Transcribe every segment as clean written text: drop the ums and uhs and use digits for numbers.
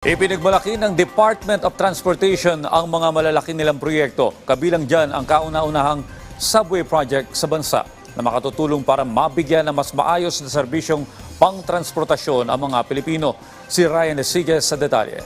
Ipinagmalaki ng Department of Transportation ang mga malalaki nilang proyekto. Kabilang dyan ang kauna-unahang subway project sa bansa na makatutulong para mabigyan ng mas maayos na serbisyong pangtransportasyon ang mga Pilipino. Si Ryan Lesiges sa detalye.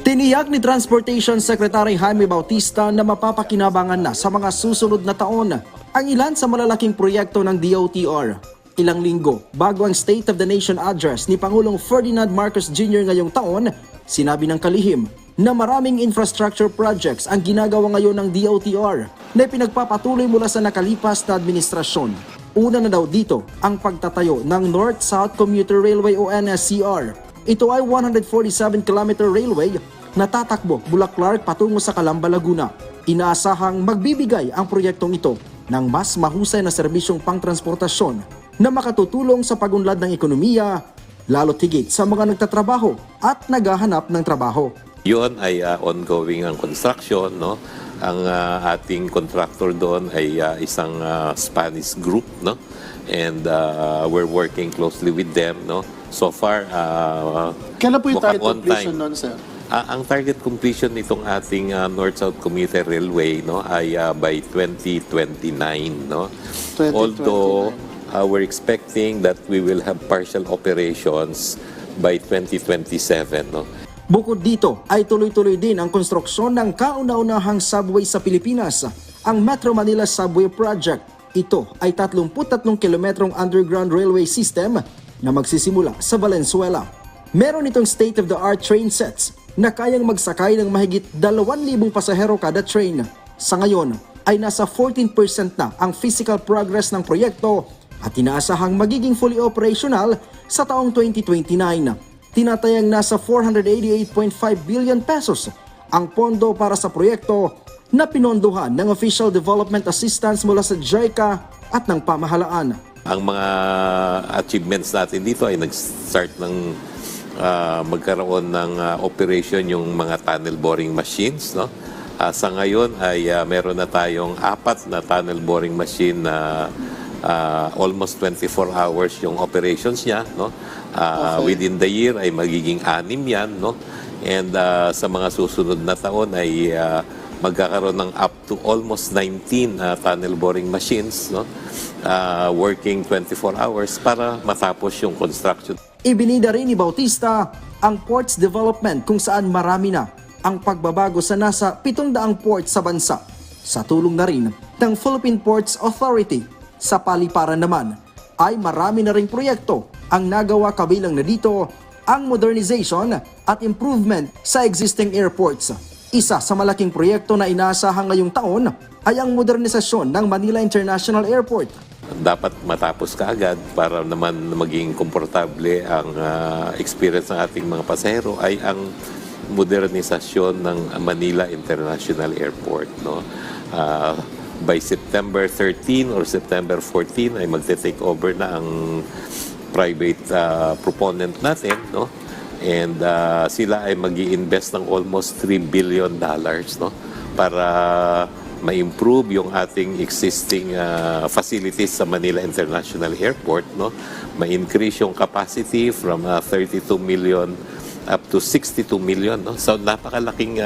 Tiniyak ni Transportation Secretary Jaime Bautista na mapapakinabangan na sa mga susunod na taon ang ilan sa malalaking proyekto ng DOTR. Ilang linggo bago ang State of the Nation Address ni Pangulong Ferdinand Marcos Jr. ngayong taon, sinabi ng kalihim na maraming infrastructure projects ang ginagawa ngayon ng DOTR na pinagpapatuloy mula sa nakalipas na administrasyon. Una na daw dito ang pagtatayo ng North-South Commuter Railway o NSCR. Ito ay 147-kilometer railway na tatakbo mula Clark patungo sa Calamba, Laguna. Inaasahang magbibigay ang proyektong ito ng mas mahusay na serbisyong pangtransportasyon na makatutulong sa pagunlad ng ekonomiya, lalo't higit sa mga nagtatrabaho at naghahanap ng trabaho. Yun ay ongoing ang construction, no? Ang ating contractor doon ay isang Spanish group, no? And we're working closely with them, no? So far, kailan po yung target completion nun, sir? Ang target completion nitong ating North-South Commuter Railway, no, ay by 2029, no? 2029. Although we're expecting that we will have partial operations by 2027, no? Bukod dito ay tuloy-tuloy din ang konstruksyon ng kauna-unahang subway sa Pilipinas, ang Metro Manila Subway Project. Ito ay 33 kilometrong underground railway system na magsisimula sa Valenzuela. Meron itong state-of-the-art train sets na kayang magsakay ng mahigit 2,000 pasahero kada train. Sa ngayon ay nasa 14% na ang physical progress ng proyekto at inaasahang magiging fully operational sa taong 2029. Tinatayang nasa 488.5 billion pesos ang pondo para sa proyekto na pinondohan ng Official Development Assistance mula sa JICA at ng pamahalaan. Ang mga achievements natin dito ay nag-start ng magkaroon ng operation yung mga tunnel boring machines, no? Sa ngayon ay meron na tayong 4 na tunnel boring machine na almost 24 hours yung operations niya, no? Within the year ay magiging 6 yan, no? And sa mga susunod na taon ay magkakaroon ng up to almost 19 tunnel boring machines, no? Working 24 hours para matapos yung construction. Ibinida rin ni Bautista ang ports development kung saan marami na ang pagbabago sa nasa 700 ports sa bansa. Sa tulong na rin ng Philippine Ports Authority. Sa paliparan naman ay marami na ring proyekto ang nagawa, kabilang na dito ang modernization at improvement sa existing airports. Isa sa malaking proyekto na inaasahan ngayong taon ay ang modernisasyon ng Manila International Airport. Dapat matapos kaagad para naman maging komportable ang experience ng ating mga pasahero ay ang modernisasyon ng Manila International Airport, no? By September 13 or September 14 ay magte-take over na ang private proponent natin, no? And sila ay mag-i-invest ng almost $3 billion, no? Para ma-improve yung ating existing facilities sa Manila International Airport, no? Ma-increase yung capacity from 32 million up to 62 million, no? So napakalaking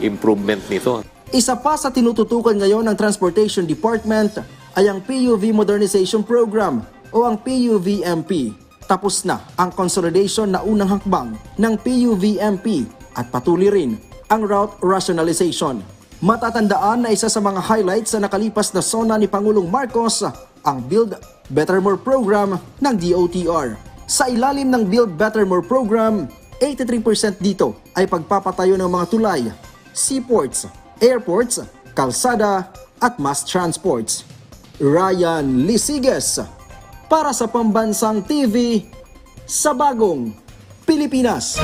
improvement nito. Isa pa sa tinututukan ngayon ng Transportation Department ay ang PUV Modernization Program o ang PUVMP. Tapos na ang consolidation na unang hakbang ng PUVMP at patuloy rin ang route rationalization. Matatandaan na isa sa mga highlights sa nakalipas na SONA ni Pangulong Marcos ang Build Better More program ng DOTR. Sa ilalim ng Build Better More program, 83% dito ay pagpapatayo ng mga tulay, seaports, airports, kalsada at mass transports. Ryan Lesiges para sa Pambansang TV sa Bagong Pilipinas.